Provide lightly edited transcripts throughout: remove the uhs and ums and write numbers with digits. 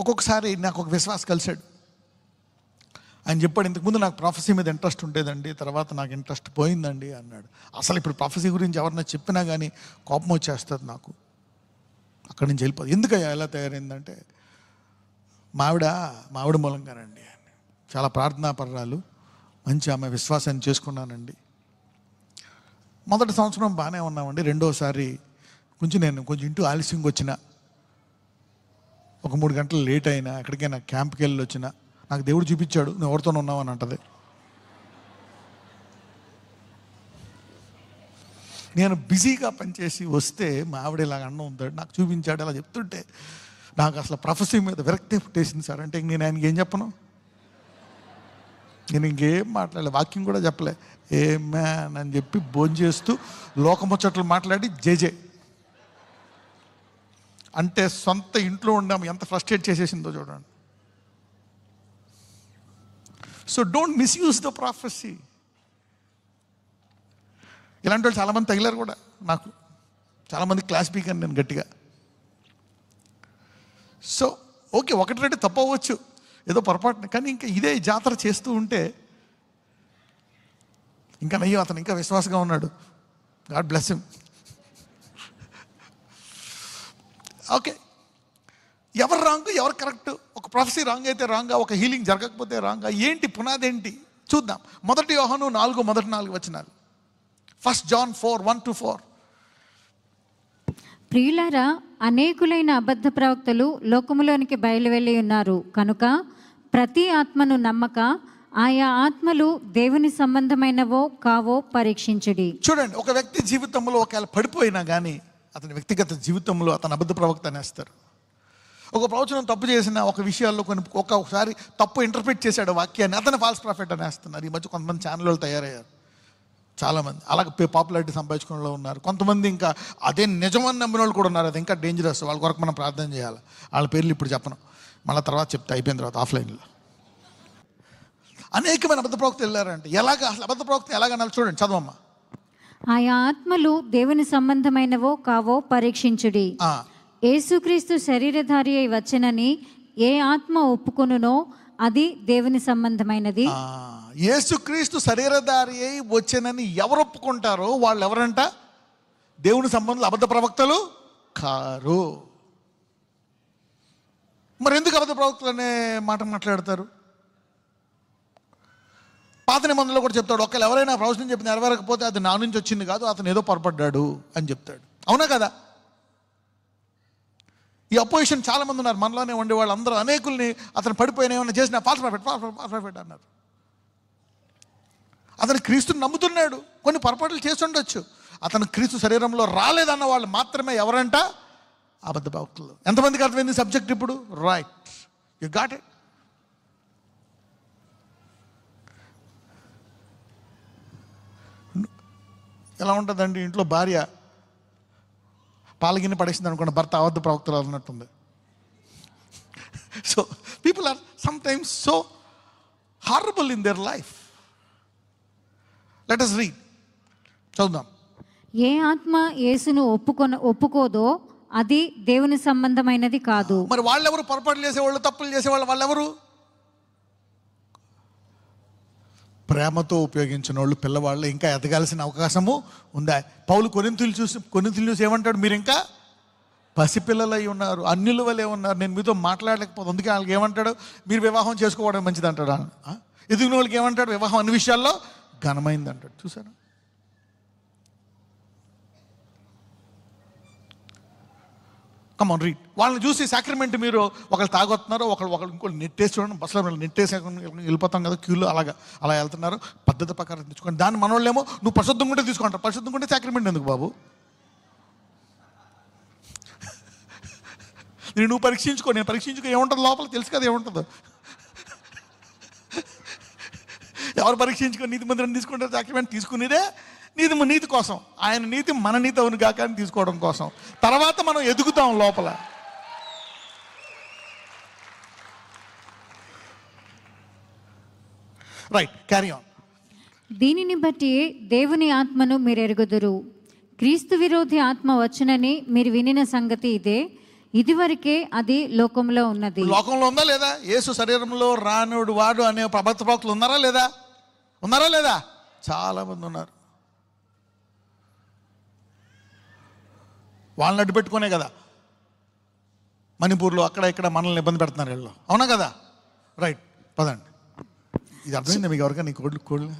ఒక్కొక్కసారి నాకు ఒక విశ్వాసం కలిశాడు. ఆయన చెప్పాడు, ఇంతకుముందు నాకు ప్రాఫెసీ మీద ఇంట్రెస్ట్ ఉండేదండి, తర్వాత నాకు ఇంట్రెస్ట్ పోయిందండి అన్నాడు. అసలు ఇప్పుడు ప్రాఫెసీ గురించి ఎవరన్నా చెప్పినా కానీ కోపం వచ్చేస్తుంది నాకు. అక్కడి నుంచి వెళ్ళిపోదు. ఎందుకయ్యా ఎలా తయారైందంటే, మావిడ మూలంగానండి. చాలా ప్రార్థనాపరురాలు, మంచి ఆమె విశ్వాసాన్ని చేసుకున్నానండి. మొదటి సంవత్సరం బాగానే ఉన్నామండి. రెండోసారి నేను కొంచెం ఇంటూ ఆలస్యంగా వచ్చిన, ఒక 3 గంటలు లేట్ అయినా, ఎక్కడికైనా క్యాంప్కి వెళ్ళి వచ్చిన, నాకు దేవుడు చూపించాడు నువ్వు ఎవరితోనే ఉన్నావని అంటది. నేను బిజీగా పనిచేసి వస్తే మా ఆవిడ ఇలాగ అన్నం ఉంటాడు, నాకు చూపించాడు. అలా చెప్తుంటే నాకు అసలు ప్రొఫెసీ మీద విరక్తి పుట్టేసింది సార్. అంటే నేను ఆయనకి ఏం చెప్పను, నేను ఇంకేం మాట్లాడలే, వాక్యం కూడా చెప్పలే. ఏ మ్యాన్ అని చెప్పి భోంచేస్తూ లోకముచ్చట్లు మాట్లాడి జేజే అంటే సొంత ఇంట్లో ఉండాము ఎంత ఫ్రస్ట్రేట్ చేసేసిందో చూడండి. So don't misuse the prophecy. ఇలాంటి వాళ్ళు చాలామంది తగిలారు కూడా నాకు. చాలామంది క్లాస్ స్పీకర్ నేను గట్టిగా. సో ఓకే, 1-2 తప్పు అవ్వచ్చు ఏదో పొరపాటున, కానీ ఇంకా ఇదే జాతర చేస్తూ ఉంటే ఇంకా నయ్యో అతను ఇంకా విశ్వాసంగా ఉన్నాడు, గాడ్ బ్లెస్ హిమ్. ఓకే, ఎవరు రాంగ్ ఎవరు కరెక్ట్? ఒక ప్రొఫెసీ రాంగ్ అయితే రాంగా, ఒక హీలింగ్ జరగకపోతే రాంగా? ఏంటి పునాది ఏంటి చూద్దాం. 1 యోహాను 4 మొదటి 4 వచనాలు. 1 John 4:1-4. ప్రియులారా, అనేకులైన అబద్ధ ప్రవక్తలు లోకములోనికి బయలువెళ్ళి ఉన్నారు కనుక ప్రతి ఆత్మను నమ్మక ఆయా ఆత్మలు దేవుని సంబంధమైనవో కావో పరీక్షించుడి. చూడండి, ఒక వ్యక్తి జీవితంలో ఒకవేళ పడిపోయినా కానీ అతని వ్యక్తిగత జీవితంలో అతను అబద్ధ ప్రవక్త అనేస్తారు. ఒక ప్రవచనం తప్పు చేసిన ఒక విషయాల్లో ఒక్కొక్కసారి తప్పు ఇంటర్ప్రిట్ చేశాడు వాక్యాన్ని, అతను ఫాల్స్ ప్రాఫిట్ అనేస్తున్నారు. ఈ మధ్య కొంతమంది ఛానల్ వాళ్ళు తయారయ్యారు, చాలామంది అలాగే పాపులారిటీ సంపాదించుకునే వాళ్ళు ఉన్నారు. కొంతమంది ఇంకా అదే నిజమని నమ్మిన వాళ్ళు కూడా ఉన్నారు. అది ఇంకా డేంజరస్. వాళ్ళ కొరకు మనం ప్రార్థన చేయాలి. వాళ్ళ పేర్లు ఇప్పుడు చెప్పను, మళ్ళీ తర్వాత చెప్తే అయిపోయిన తర్వాత ఆఫ్లైన్లో. అనేకమైన అబద్ధ ప్రవక్తలు వెళ్ళారంటే ఎలాగా? అసలు అబద్ధ ప్రవక్త ఎలాగన్నారు చూడండి, చదవమ్మా. ఆయా ఆత్మలు దేవుని సంబంధమైనవో కావో పరీక్షించుడి. యేసుక్రీస్తు శరీరధారి అయి వచ్చెనని ఏ ఆత్మ ఒప్పుకొనునో అది దేవుని సంబంధమైనది. యేసుక్రీస్తు శరీరధారి అయి వచ్చెనని ఎవరు ఒప్పుకుంటారో వాళ్ళు ఎవరంట? దేవుని సంబంధులు, అబద్ధ ప్రవక్తలు కారు. మరి ఎందుకు అబద్ధ ప్రవక్తలు అనే మాట మాట్లాడతారు? పాత నిబంధనలో కూడా చెప్తాడు, ఒకవేళ ఎవరైనా ప్రవచనం చెప్పి నెరవేరకపోతే అది నా నుంచి వచ్చింది కాదు, అతను ఏదో పొరపడ్డాడు అని చెప్తాడు. అవునా కదా? ఈ అపోజిషన్ చాలామంది ఉన్నారు మనలోనే ఉండే వాళ్ళు. అందరూ అనేకుల్ని అతను పడిపోయిన ఏమన్నా చేసిన ఫాల్స్ ప్రాఫిట్ అన్నారు. అతను క్రీస్తుని నమ్ముతున్నాడు, కొన్ని పొరపాట్లు చేసి ఉండొచ్చు. అతను క్రీస్తు శరీరంలో రాలేదన్న వాళ్ళు మాత్రమే ఎవరంట? అబద్ధ ప్రవక్తలు. ఎంతమందికి అర్థమైంది సబ్జెక్ట్ ఇప్పుడు? Right, you got it. ఎలా ఉంటుందండి ఇంట్లో భార్య పాలగిన్ని పడేసింది అనుకోండి, భర్త అబద్ధ ప్రవక్తలు అన్నట్టుంది. So people are sometimes so horrible in their life. Let us read. చదువుదాం. ఏ ఆత్మ యేసును ఒప్పుకోదో అది దేవుని సంబంధమైనది కాదు. మరి వాళ్ళెవరు? పొరపాట్లు చేసేవాళ్ళు, తప్పులు చేసేవాళ్ళు. వాళ్ళెవరు? ప్రేమతో ఉపయోగించిన వాళ్ళు, పిల్లవాళ్ళు. ఇంకా ఎదగాల్సిన అవకాశము ఉందా? పౌలు కొరింథీయులు చూసి ఏమంటాడు? మీరు ఇంకా పసిపిల్లలు అయి ఉన్నారు, అన్యుల వలె ఉన్నారు, నేను మీతో మాట్లాడలేకపోతే. అందుకే వాళ్ళకి ఏమంటాడు? మీరు వివాహం చేసుకోవడం మంచిది అంటాడు. ఎదిగిన వాళ్ళకి ఏమంటాడు? వివాహం అన్ని విషయాల్లో ఘనమైంది అంటాడు. చూసారా? Come on read. వాళ్ళని చూసి సాక్రమెంట్ మీరు ఒకళ్ళు తాగొస్తున్నారు, ఒకళ్ళు ఇంకోళ్ళు నెట్టేసి చూడండి. బస్సులో నెట్టేసి వెళ్ళిపోతాం కదా క్యూలో, అలా వెళ్తున్నారు. పద్ధతి ప్రకారం తెచ్చుకోండి. దాన్ని మనోళ్ళేమో నువ్వు పరిశుద్ధంగా ఉంటే తీసుకుంటారు. పరిశుద్ధంగా ఉంటే సాక్రమెంట్ ఎందుకు బాబు? నువ్వు పరీక్షించుకో. నేను పరీక్షించుకో, ఏముంటుంది లోపల తెలుసు కదా ఏముంటుందో. ఎవరు పరీక్షించుకో? నీతి మందిరం తీసుకుంటారు, సాక్రమెంట్ తీసుకునేదే నీతి కోసం. ఆయన నీతి మన నీతి అవును కాక అని తీసుకోవడం కోసం. తర్వాత మనం ఎదుగుతాం లోపల. Right, carry on. దీనిని బట్టి దేవుని ఆత్మను మీరు ఎరుగుదురు. క్రీస్తు విరోధి ఆత్మ వచ్చునని మీరు వినిన సంగతి ఇదే. ఇదివరకే అది లోకంలో ఉన్నది. లోకంలో ఉందా లేదా? యేసు శరీరంలో రానుడు వాడు అనే అబద్ధ ప్రవక్తలు ఉన్నారా లేదా? ఉన్నారా లేదా? చాలా మంది ఉన్నారు. వాళ్ళని అడ్డు పెట్టుకునే కదా మణిపూర్లో అక్కడ ఇక్కడ మనల్ని ఇబ్బంది పెడుతున్నారు వీళ్ళు, అవునా కదా? రైట్, పదండి. ఇది అర్థమైందా మీకు ఎవరికైనా? నీ కోళ్ళు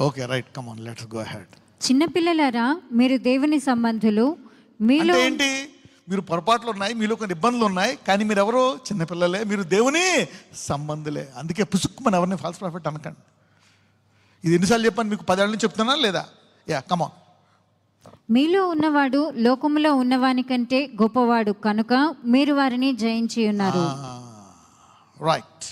okay, right, come on, let's go ahead. చిన్నపిల్లలారా, మీరు దేవుని సంబంధులు. మీలో అంటే ఏంటి? మీరు పొరపాట్లు ఉన్నాయి, మీలో కొన్ని ఇబ్బందులు ఉన్నాయి, కానీ మీరు ఎవరు? చిన్నపిల్లలే, మీరు దేవుని సంబంధులే. అందుకే పుసుక్కుమని ఎవరిని ఫాల్స్ ప్రాఫిట్ అనకండి. ఇది ఎన్నిసార్లు చెప్పాను మీకు? 10 ఏళ్ళ నుంచి చెప్తున్నా లేదా? Yeah, come on. మీలో ఉన్నవాడు లోకములో ఉన్నవాని కంటే గొప్పవాడు కనుక మీరు వారిని జయించి ఉన్నారు. రైట్.